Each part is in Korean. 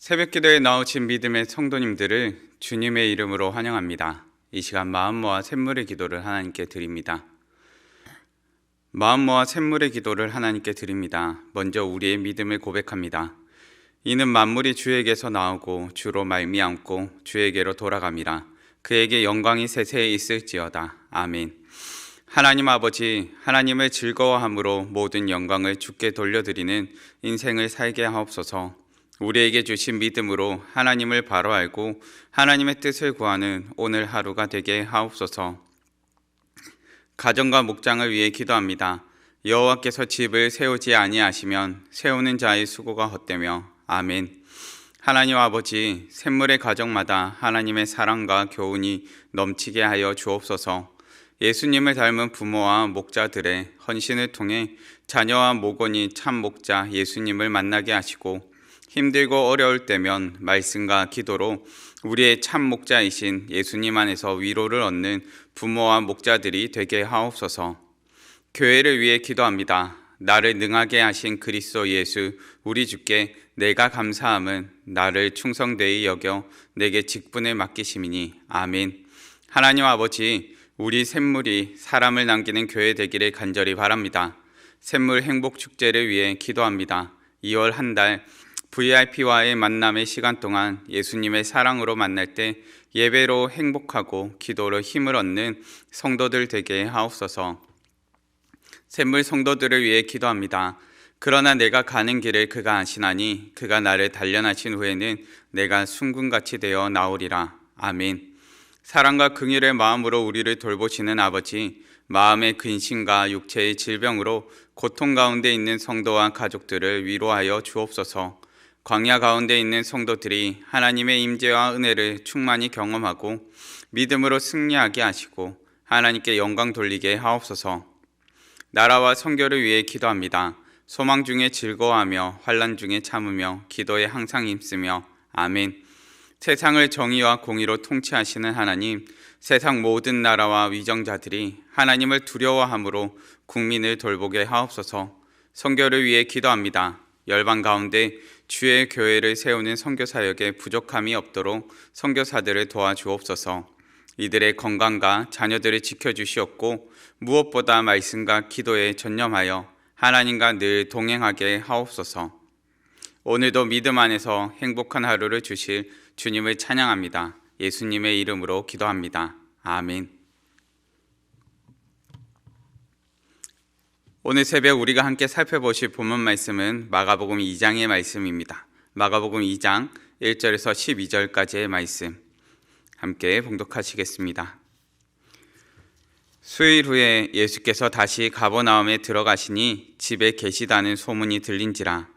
새벽기도에 나오신 믿음의 성도님들을 주님의 이름으로 환영합니다. 이 시간 마음 모아 샘물의 기도를 하나님께 드립니다. 마음 모아 샘물의 기도를 하나님께 드립니다. 먼저 우리의 믿음을 고백합니다. 이는 만물이 주에게서 나오고 주로 말미암고 주에게로 돌아갑니다. 그에게 영광이 세세에 있을지어다. 아멘. 하나님 아버지, 하나님을 즐거워함으로 모든 영광을 주께 돌려드리는 인생을 살게 하옵소서. 우리에게 주신 믿음으로 하나님을 바로 알고 하나님의 뜻을 구하는 오늘 하루가 되게 하옵소서. 가정과 목장을 위해 기도합니다. 여호와께서 집을 세우지 아니하시면 세우는 자의 수고가 헛되며. 아멘. 하나님 아버지, 샘물의 가정마다 하나님의 사랑과 교훈이 넘치게 하여 주옵소서. 예수님을 닮은 부모와 목자들의 헌신을 통해 자녀와 목원이 참 목자 예수님을 만나게 하시고, 힘들고 어려울 때면 말씀과 기도로 우리의 참 목자이신 예수님 안에서 위로를 얻는 부모와 목자들이 되게 하옵소서. 교회를 위해 기도합니다. 나를 능하게 하신 그리스도 예수 우리 주께 내가 감사함은 나를 충성되이 여겨 내게 직분을 맡기심이니. 아멘. 하나님 아버지, 우리 샘물이 사람을 남기는 교회 되기를 간절히 바랍니다. 샘물 행복축제를 위해 기도합니다. 2월 한 달 VIP와의 만남의 시간 동안 예수님의 사랑으로 만날 때 예배로 행복하고 기도로 힘을 얻는 성도들 되게 하옵소서. 샘물 성도들을 위해 기도합니다. 그러나 내가 가는 길을 그가 아시나니 그가 나를 단련하신 후에는 내가 순금같이 되어 나오리라. 아멘. 사랑과 긍휼의 마음으로 우리를 돌보시는 아버지, 마음의 근심과 육체의 질병으로 고통 가운데 있는 성도와 가족들을 위로하여 주옵소서. 광야 가운데 있는 성도들이 하나님의 임재와 은혜를 충만히 경험하고 믿음으로 승리하게 하시고 하나님께 영광 돌리게 하옵소서. 나라와 선교를 위해 기도합니다. 소망 중에 즐거워하며 환난 중에 참으며 기도에 항상 힘쓰며. 아멘. 세상을 정의와 공의로 통치하시는 하나님, 세상 모든 나라와 위정자들이 하나님을 두려워함으로 국민을 돌보게 하옵소서. 선교를 위해 기도합니다. 열방 가운데 주의 교회를 세우는 선교사역에 부족함이 없도록 선교사들을 도와주옵소서. 이들의 건강과 자녀들을 지켜주시옵고 무엇보다 말씀과 기도에 전념하여 하나님과 늘 동행하게 하옵소서. 오늘도 믿음 안에서 행복한 하루를 주실 주님을 찬양합니다. 예수님의 이름으로 기도합니다. 아멘. 오늘 새벽 우리가 함께 살펴보실 본문 말씀은 마가복음 2장의 말씀입니다. 마가복음 2장 1절에서 12절까지의 말씀 함께 봉독하시겠습니다. 수일 후에 예수께서 다시 가버나움에 들어가시니 집에 계시다는 소문이 들린지라.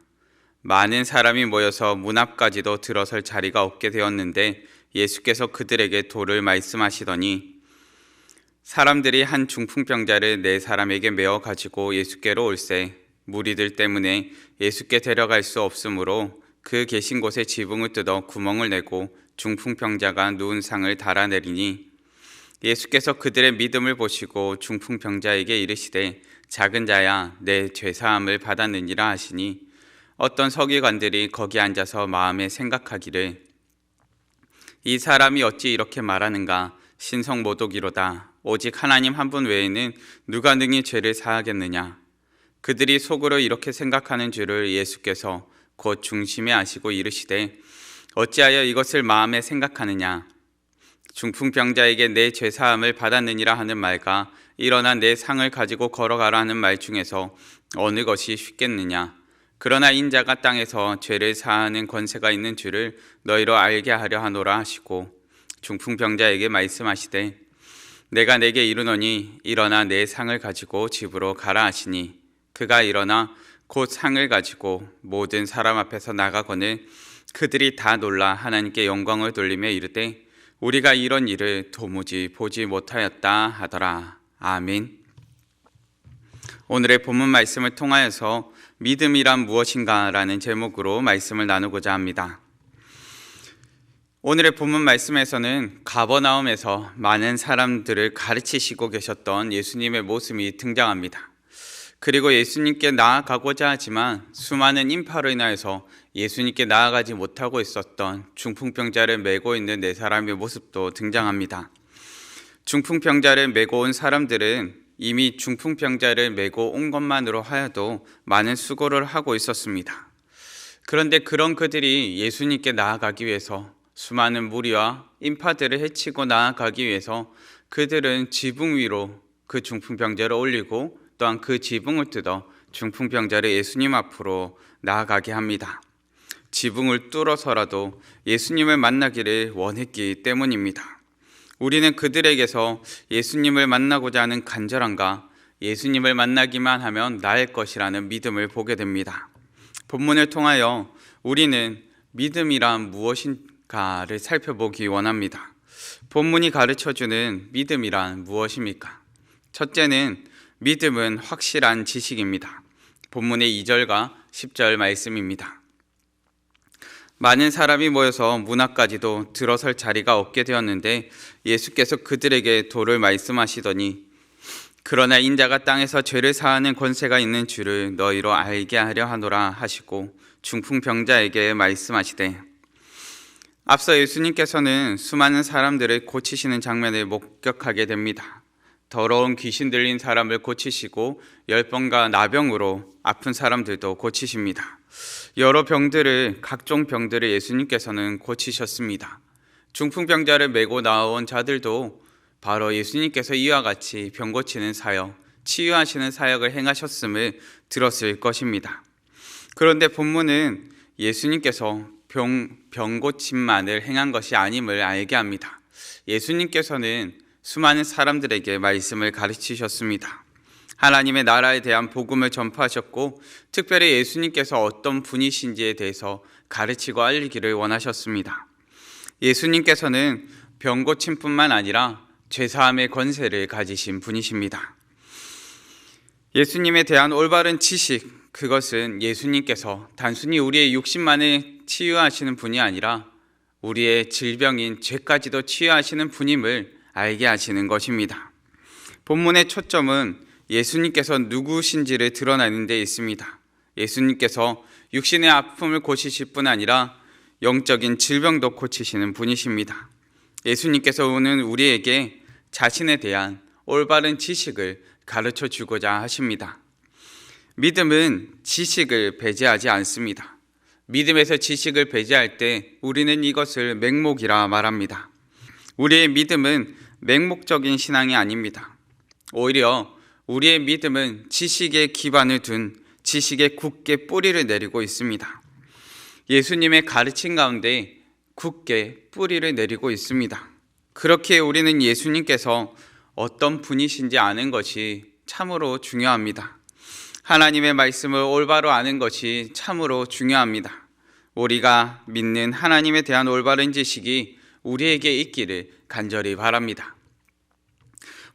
많은 사람이 모여서 문 앞까지도 들어설 자리가 없게 되었는데 예수께서 그들에게 도를 말씀하시더니 사람들이 한 중풍병자를 4사람에게 메어 가지고 예수께로 올세 무리들 때문에 예수께 데려갈 수 없으므로 그 계신 곳에 지붕을 뜯어 구멍을 내고 중풍병자가 누운 상을 달아내리니 예수께서 그들의 믿음을 보시고 중풍병자에게 이르시되 작은 자야 내 죄사함을 받았느니라 하시니 어떤 서기관들이 거기 앉아서 마음에 생각하기를 이 사람이 어찌 이렇게 말하는가 신성모독이로다. 오직 하나님 한 분 외에는 누가 능히 죄를 사하겠느냐. 그들이 속으로 이렇게 생각하는 줄을 예수께서 곧 중심에 아시고 이르시되 어찌하여 이것을 마음에 생각하느냐. 중풍병자에게 내 죄사함을 받았느니라 하는 말과 일어나 내 상을 가지고 걸어가라 하는 말 중에서 어느 것이 쉽겠느냐. 그러나 인자가 땅에서 죄를 사하는 권세가 있는 줄을 너희로 알게 하려 하노라 하시고 중풍병자에게 말씀하시되 내가 내게 이르노니 일어나 내 상을 가지고 집으로 가라 하시니 그가 일어나 곧 상을 가지고 모든 사람 앞에서 나가거늘 그들이 다 놀라 하나님께 영광을 돌리며 이르되 우리가 이런 일을 도무지 보지 못하였다 하더라. 아멘. 오늘의 본문 말씀을 통하여서 믿음이란 무엇인가 라는 제목으로 말씀을 나누고자 합니다. 오늘의 본문 말씀에서는 가버나움에서 많은 사람들을 가르치시고 계셨던 예수님의 모습이 등장합니다. 그리고 예수님께 나아가고자 하지만 수많은 인파로 인하여서 예수님께 나아가지 못하고 있었던 중풍병자를 메고 있는 네 사람의 모습도 등장합니다. 중풍병자를 메고 온 사람들은 이미 중풍병자를 메고 온 것만으로 하여도 많은 수고를 하고 있었습니다. 그런데 그런 그들이 예수님께 나아가기 위해서 수많은 무리와 인파들을 해치고 나아가기 위해서 그들은 지붕 위로 그 중풍병자를 올리고 또한 그 지붕을 뜯어 중풍병자를 예수님 앞으로 나아가게 합니다. 지붕을 뚫어서라도 예수님을 만나기를 원했기 때문입니다. 우리는 그들에게서 예수님을 만나고자 하는 간절함과 예수님을 만나기만 하면 나을 것이라는 믿음을 보게 됩니다. 본문을 통하여 우리는 믿음이란 무엇인가를 살펴보기 원합니다. 본문이 가르쳐주는 믿음이란 무엇입니까? 첫째는 믿음은 확실한 지식입니다. 본문의 2절과 10절 말씀입니다. 많은 사람이 모여서 문 앞까지도 들어설 자리가 없게 되었는데 예수께서 그들에게 도를 말씀하시더니 그러나 인자가 땅에서 죄를 사하는 권세가 있는 줄을 너희로 알게 하려 하노라 하시고 중풍병자에게 말씀하시되, 앞서 예수님께서는 수많은 사람들을 고치시는 장면을 목격하게 됩니다. 더러운 귀신 들린 사람을 고치시고 열병과 나병으로 아픈 사람들도 고치십니다. 여러 병들을, 각종 병들을 예수님께서는 고치셨습니다. 중풍병자를 메고 나온 자들도 바로 예수님께서 이와 같이 병 고치는 사역, 치유하시는 사역을 행하셨음을 들었을 것입니다. 그런데 본문은 예수님께서 병 고침만을 행한 것이 아님을 알게 합니다. 예수님께서는 수많은 사람들에게 말씀을 가르치셨습니다. 하나님의 나라에 대한 복음을 전파하셨고 특별히 예수님께서 어떤 분이신지에 대해서 가르치고 알리기를 원하셨습니다. 예수님께서는 병 고침뿐만 아니라 죄사함의 권세를 가지신 분이십니다. 예수님에 대한 올바른 지식, 그것은 예수님께서 단순히 우리의 육신만을 치유하시는 분이 아니라 우리의 질병인 죄까지도 치유하시는 분임을 알게 하시는 것입니다. 본문의 초점은 예수님께서 누구신지를 드러내는 데 있습니다. 예수님께서 육신의 아픔을 고치실 뿐 아니라 영적인 질병도 고치시는 분이십니다. 예수님께서는 우리에게 자신에 대한 올바른 지식을 가르쳐 주고자 하십니다. 믿음은 지식을 배제하지 않습니다. 믿음에서 지식을 배제할 때 우리는 이것을 맹목이라 말합니다. 우리의 믿음은 맹목적인 신앙이 아닙니다. 오히려 우리의 믿음은 지식에 기반을 둔 지식에 굳게 뿌리를 내리고 있습니다. 예수님의 가르침 가운데 굳게 뿌리를 내리고 있습니다. 그렇게 우리는 예수님께서 어떤 분이신지 아는 것이 참으로 중요합니다. 하나님의 말씀을 올바로 아는 것이 참으로 중요합니다. 우리가 믿는 하나님에 대한 올바른 지식이 우리에게 있기를 간절히 바랍니다.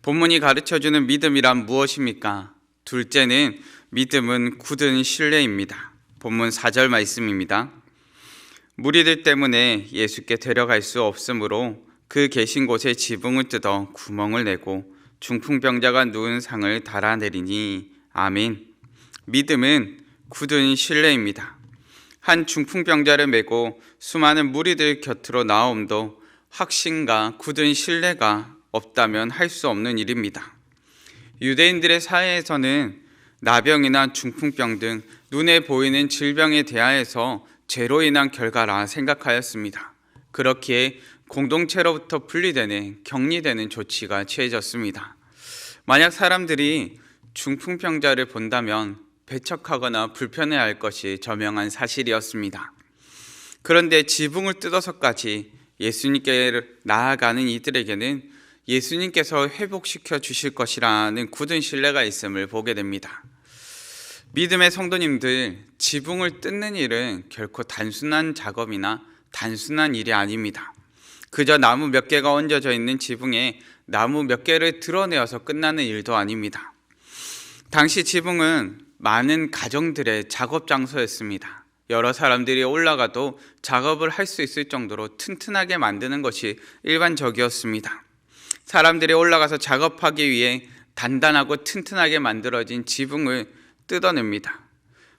본문이 가르쳐주는 믿음이란 무엇입니까? 둘째는 믿음은 굳은 신뢰입니다. 본문 4절 말씀입니다. 무리들 때문에 예수께 데려갈 수 없으므로 그 계신 곳에 지붕을 뜯어 구멍을 내고 중풍병자가 누운 상을 달아내리니 아멘. 믿음은 굳은 신뢰입니다. 한 중풍병자를 메고 수많은 무리들 곁으로 나옴도 확신과 굳은 신뢰가 없다면 할 수 없는 일입니다. 유대인들의 사회에서는 나병이나 중풍병 등 눈에 보이는 질병에 대하여서 죄로 인한 결과라 생각하였습니다. 그렇기에 공동체로부터 분리되는 격리되는 조치가 취해졌습니다. 만약 사람들이 중풍병자를 본다면 배척하거나 불편해할 것이 저명한 사실이었습니다. 그런데 지붕을 뜯어서까지 예수님께 나아가는 이들에게는 예수님께서 회복시켜 주실 것이라는 굳은 신뢰가 있음을 보게 됩니다. 믿음의 성도님들, 지붕을 뜯는 일은 결코 단순한 작업이나 단순한 일이 아닙니다. 그저 나무 몇 개가 얹어져 있는 지붕에 나무 몇 개를 드러내어서 끝나는 일도 아닙니다. 당시 지붕은 많은 가정들의 작업 장소였습니다. 여러 사람들이 올라가도 작업을 할 수 있을 정도로 튼튼하게 만드는 것이 일반적이었습니다. 사람들이 올라가서 작업하기 위해 단단하고 튼튼하게 만들어진 지붕을 뜯어냅니다.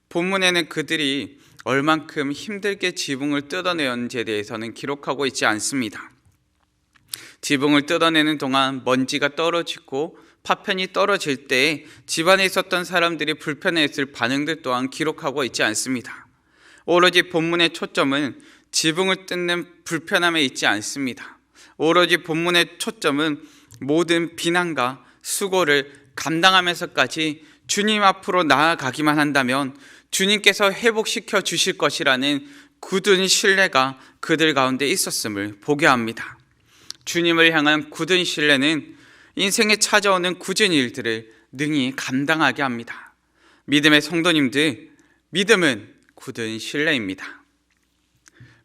본문에는 그들이 얼만큼 힘들게 지붕을 뜯어내었는지에 대해서는 기록하고 있지 않습니다. 지붕을 뜯어내는 동안 먼지가 떨어지고 파편이 떨어질 때 집안에 있었던 사람들이 불편해했을 반응들 또한 기록하고 있지 않습니다. 오로지 본문의 초점은 지붕을 뜯는 불편함에 있지 않습니다. 오로지 본문의 초점은 모든 비난과 수고를 감당하면서까지 주님 앞으로 나아가기만 한다면 주님께서 회복시켜 주실 것이라는 굳은 신뢰가 그들 가운데 있었음을 보게 합니다. 주님을 향한 굳은 신뢰는 인생에 찾아오는 굳은 일들을 능히 감당하게 합니다. 믿음의 성도님들, 믿음은 굳은 신뢰입니다.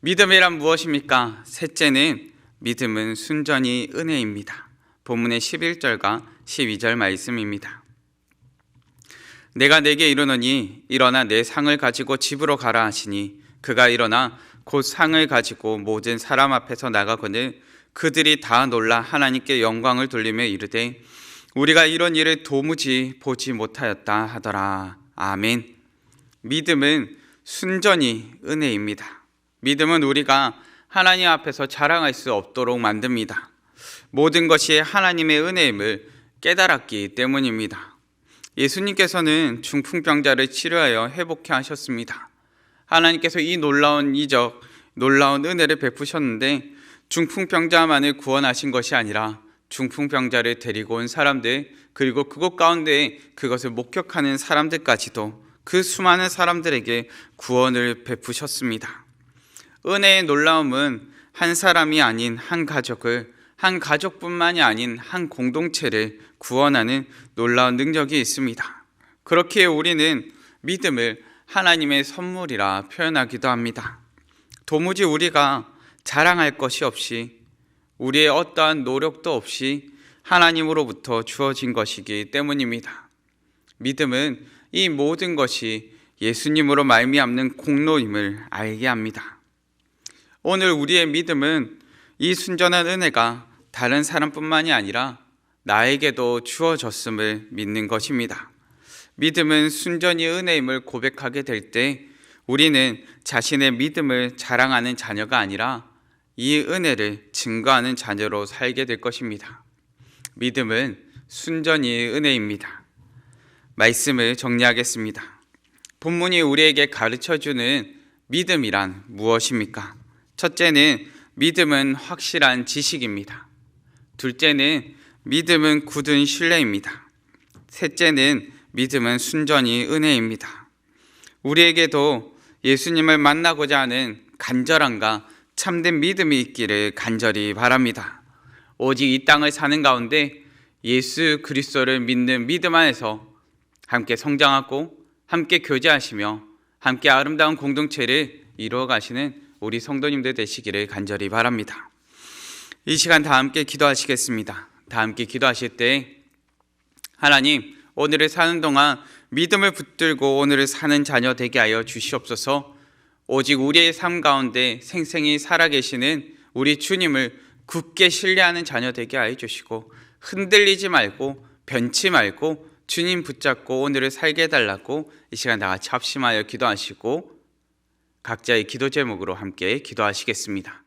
믿음이란 무엇입니까? 셋째는 믿음은 순전히 은혜입니다. 본문의 11절과 12절 말씀입니다. 내가 내게 이르노니 일어나 내 상을 가지고 집으로 가라 하시니 그가 일어나 곧 상을 가지고 모든 사람 앞에서 나가거늘 그들이 다 놀라 하나님께 영광을 돌리며 이르되 우리가 이런 일을 도무지 보지 못하였다 하더라. 아멘. 믿음은 순전히 은혜입니다. 믿음은 우리가 하나님 앞에서 자랑할 수 없도록 만듭니다. 모든 것이 하나님의 은혜임을 깨달았기 때문입니다. 예수님께서는 중풍병자를 치료하여 회복케 하셨습니다. 하나님께서 이 놀라운 이적, 놀라운 은혜를 베푸셨는데 중풍병자만을 구원하신 것이 아니라 중풍병자를 데리고 온 사람들, 그리고 그곳 가운데 그것을 목격하는 사람들까지도 그 수많은 사람들에게 구원을 베푸셨습니다. 은혜의 놀라움은 한 사람이 아닌 한 가족을, 한 가족뿐만이 아닌 한 공동체를 구원하는 놀라운 능력이 있습니다. 그렇기에 우리는 믿음을 하나님의 선물이라 표현하기도 합니다. 도무지 우리가 자랑할 것이 없이, 우리의 어떠한 노력도 없이 하나님으로부터 주어진 것이기 때문입니다. 믿음은 이 모든 것이 예수님으로 말미암는 공로임을 알게 합니다. 오늘 우리의 믿음은 이 순전한 은혜가 다른 사람뿐만이 아니라 나에게도 주어졌음을 믿는 것입니다. 믿음은 순전히 은혜임을 고백하게 될 때 우리는 자신의 믿음을 자랑하는 자녀가 아니라 이 은혜를 증거하는 자녀로 살게 될 것입니다. 믿음은 순전히 은혜입니다. 말씀을 정리하겠습니다. 본문이 우리에게 가르쳐주는 믿음이란 무엇입니까? 첫째는 믿음은 확실한 지식입니다. 둘째는 믿음은 굳은 신뢰입니다. 셋째는 믿음은 순전히 은혜입니다. 우리에게도 예수님을 만나고자 하는 간절함과 참된 믿음이 있기를 간절히 바랍니다. 오직 이 땅을 사는 가운데 예수 그리스도를 믿는 믿음 안에서 함께 성장하고 함께 교제하시며 함께 아름다운 공동체를 이루어 가시는 우리 성도님들 되시기를 간절히 바랍니다. 이 시간 다 함께 기도하시겠습니다. 다 함께 기도하실 때 하나님, 오늘을 사는 동안 믿음을 붙들고 오늘을 사는 자녀 되게 하여 주시옵소서. 오직 우리의 삶 가운데 생생히 살아계시는 우리 주님을 굳게 신뢰하는 자녀 되게 하여 주시고 흔들리지 말고 변치 말고 주님 붙잡고 오늘을 살게 해달라고 이 시간 다 같이 합심하여 기도하시고 각자의 기도 제목으로 함께 기도하시겠습니다.